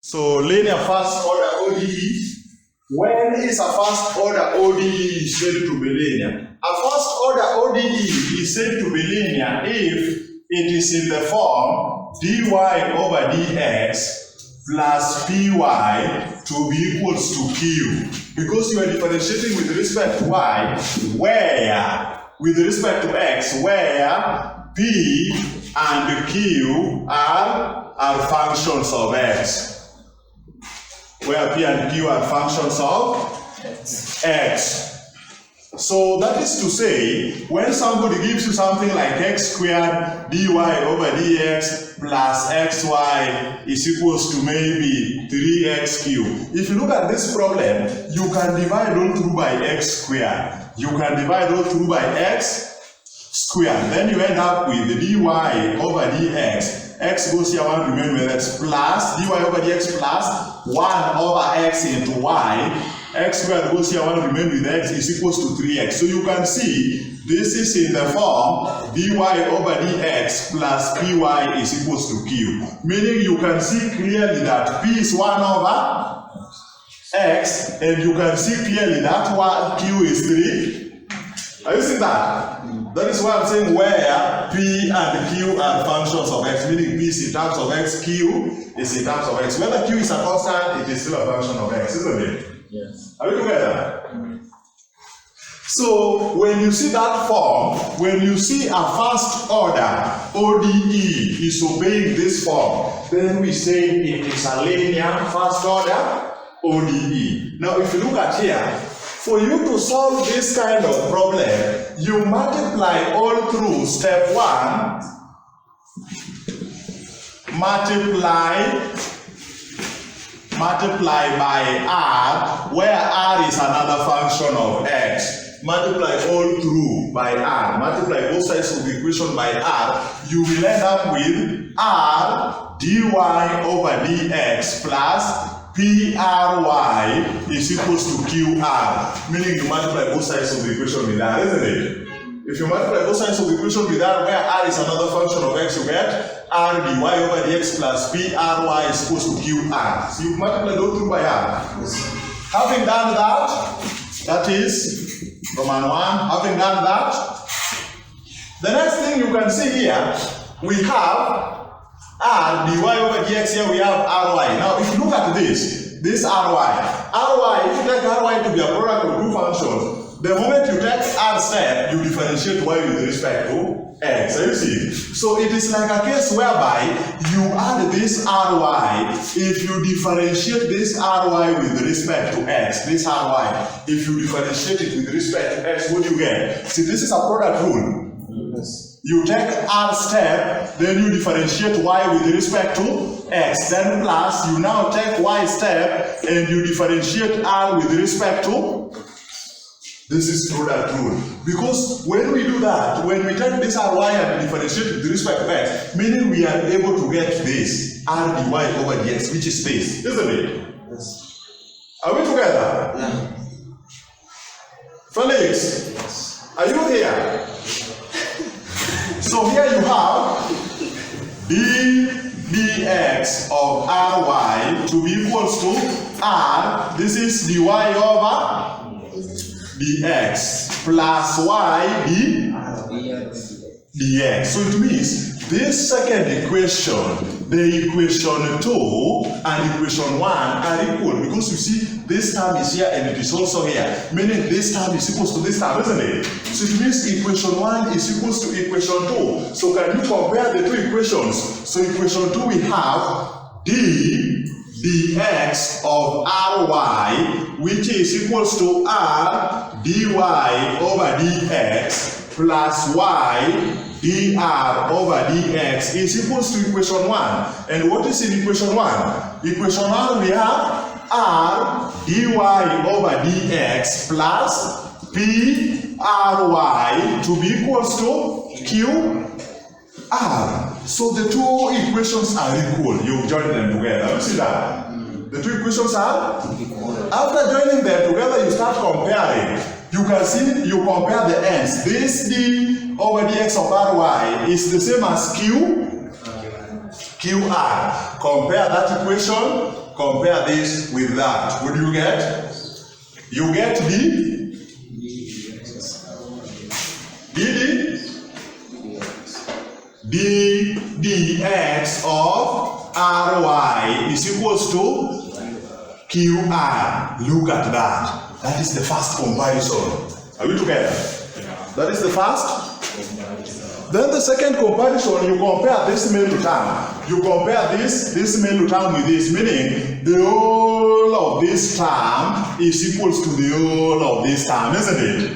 So linear first order ODE. When is a first order ODE said to be linear? A first order ODE is said to be linear if it is in the form dy over dx plus py to be equals to q. Because you are differentiating with respect to y, where, with respect to x, where p and q are functions of x. Where p and q are functions of x. So that is to say, when somebody gives you something like x squared dy over dx plus xy is equals to maybe 3x cubed. If you look at this problem, you can divide all through by x squared. You can divide all through by x squared. Then you end up with dy over dx. X goes here, 1 remain with x plus dy over dx plus 1 over x into y. X squared goes here, 1 remain with x is equals to 3x. So you can see this is in the form dy over dx plus py is equals to q. Meaning you can see clearly that p is 1 over x, and you can see clearly that q is 3. Are you seeing that? That is why I'm saying where p and q are functions of x, meaning p is in terms of x, q is in terms of x. Whether q is a constant, it is still a function of x, isn't it? Yes. Are we together? So when you see that form, when you see a first order ODE is obeying this form, then we say it is a linear first order ODE. Now if you look at here, for you to solve this kind of problem, you multiply all through step 1, multiply by r, where r is another function of x. Multiply all through by r. Multiply both sides of the equation by r. You will end up with r dy over dx plus pry is equals to qr. Meaning you multiply both sides of the equation with r, isn't it? If you multiply both sides of the equation with r, where r is another function of x, you get r dy over dx plus pry is equals to qr. So you multiply all through by r. Having done that, that is Roman 1, having done that, the next thing you can see here, we have r dy over dx, here we have ry. Now if you look at this ry, if you take ry to be a product of two functions, the moment you take r step, you differentiate y with respect to x. So you see, so it is like a case whereby you add this ry. If you differentiate this ry with respect to x, this ry, if you differentiate it with respect to x, what do you get? See, this is a product rule. Yes. You take r step, then you differentiate y with respect to x, then plus you now take y step and you differentiate r with respect to. This is product rule. Because when we do that, when we take this ry and differentiate with respect to x, meaning we are able to get this r dy over dx, which is this, isn't it? Yes. Are we together? Yeah. Felix, Yes. are you here? So here you have dx of ry to be equals to r, this is dy over dx plus y dx. So it means this second equation, the equation 2 and equation 1 are equal, because you see this term is here and it is also here, meaning this term is equals to this term, isn't it? So it means equation 1 is equals to equation 2. So can you compare the two equations? So equation 2 we have dx of ry, which is equals to r dy over dx plus y dr over dx is equals to equation 1. And what is in equation 1? Equation 1 we have r dy over dx plus pry to be equals to q r. So the two equations are equal. You join them together. You see that? The two equations are equal. After joining them together, you start comparing. You can see, you compare the ends. This d over dx of ry is the same as qr. Compare that equation, compare this with that. What do you get? You get dx of ry is equals to qr. Look at that. That is the first comparison. Are we together? That is the first. Then the second comparison, you compare this middle term. You compare this middle term with this, meaning the whole of this term is equals to the whole of this term, isn't it?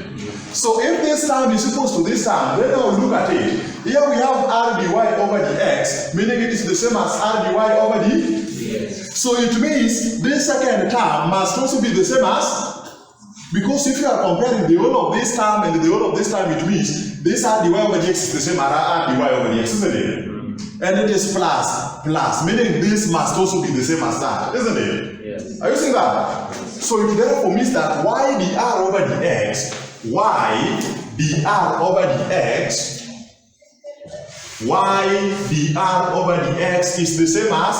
So if this term is equals to this term, then now look at it. Here we have r dy over dx, meaning it is the same as r dy over dx. So it means this second term must also be the same as, because if you are comparing the whole of this term and the whole of this term, it means this r dy over dx is the same as r dy over dx, isn't it? And it is plus, meaning this must also be the same as that, isn't it? Yes. Are you seeing that? So it therefore means that y dr over dx, y dr over dx, y dr over dx is the same as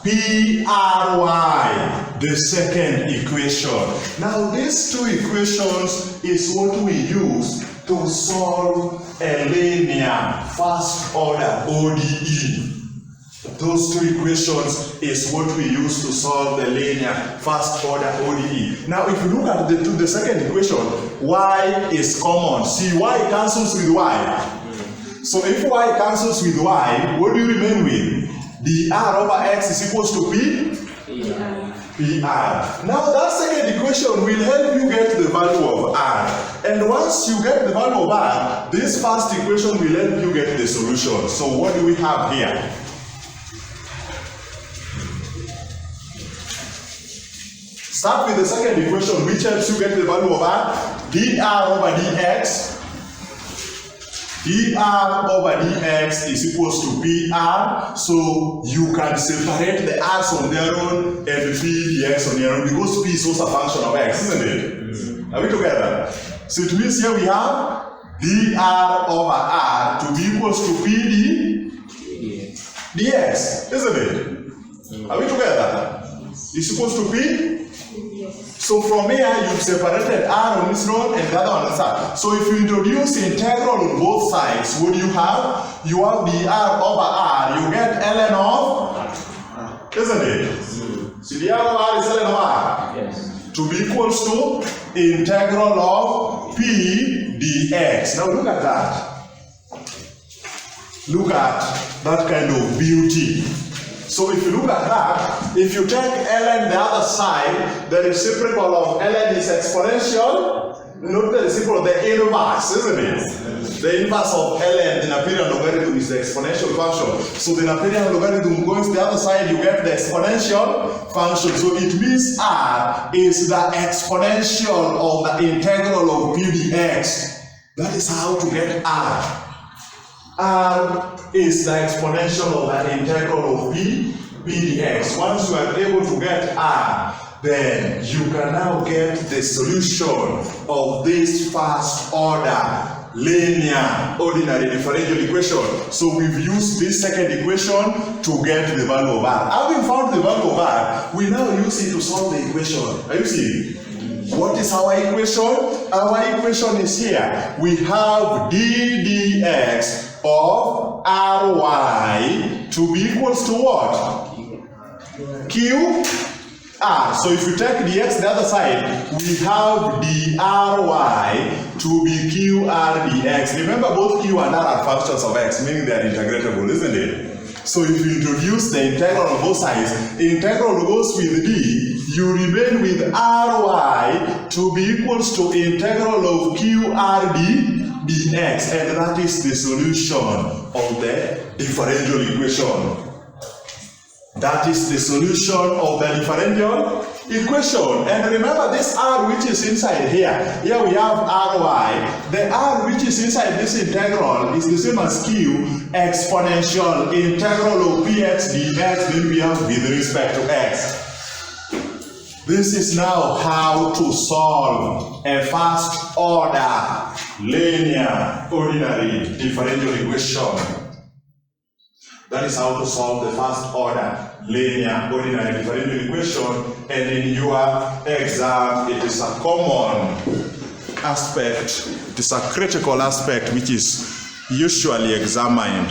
PRY, the second equation. Now these two equations is what we use to solve a linear first order ODE. Those two equations is what we use to solve the linear first order ODE. Now if you look at the second equation, y is common. See, y cancels with y. So if y cancels with y, what do you remain with? dr over x is equals to PR. Now that second equation will help you get the value of r. And once you get the value of r, this first equation will help you get the solution. So what do we have here? Start with the second equation, which helps you get the value of r. dr over dx. dr over dx is equals to PR, so you can separate the r's on their own and p dx on their own, because p is also a function of x, isn't it? Are we together? So it means here we have dr over r to be equals to p dx, isn't it? Are we together? It's equals to p. So from here, you've separated r on this road and the other on the side. So if you introduce integral on both sides, what do you have? You have dr over r. You get ln of, isn't it? So dr over r is ln of r. Yes. To be equals to integral of p dx. Now look at that. Look at that kind of beauty. So if you look at that, if you take ln the other side, the reciprocal of ln is exponential. Note the reciprocal, the inverse, isn't it? The inverse of ln, the Napierian logarithm, is the exponential function. So the Napierian logarithm goes to the other side, you get the exponential function. So it means r is the exponential of the integral of p dx. That is how to get r. R is the exponential of the integral of p dx. Once you are able to get r, then you can now get the solution of this first order linear ordinary differential equation. So we've used this second equation to get the value of r. Having found the value of r, we now use it to solve the equation. Are you seeing? What is our equation? Our equation is here. We have d dx of ry to be equals to what? Q r. So if you take dx the other side, we have dry to be qr dx. Remember, both q and r are functions of x, meaning they are integratable, isn't it? So if you introduce the integral on both sides, integral goes with d, you remain with ry to be equals to integral of qr dx, and that is the solution of the differential equation. That is the solution of the differential equation. And remember this r which is inside here. Here we have ry. The r which is inside this integral is the same as q exponential integral of px dx. Then we have with respect to x. This is now how to solve a first order linear ordinary differential equation. That is how to solve the first order linear ordinary differential equation, and in your exam it is a common aspect, it is a critical aspect which is usually examined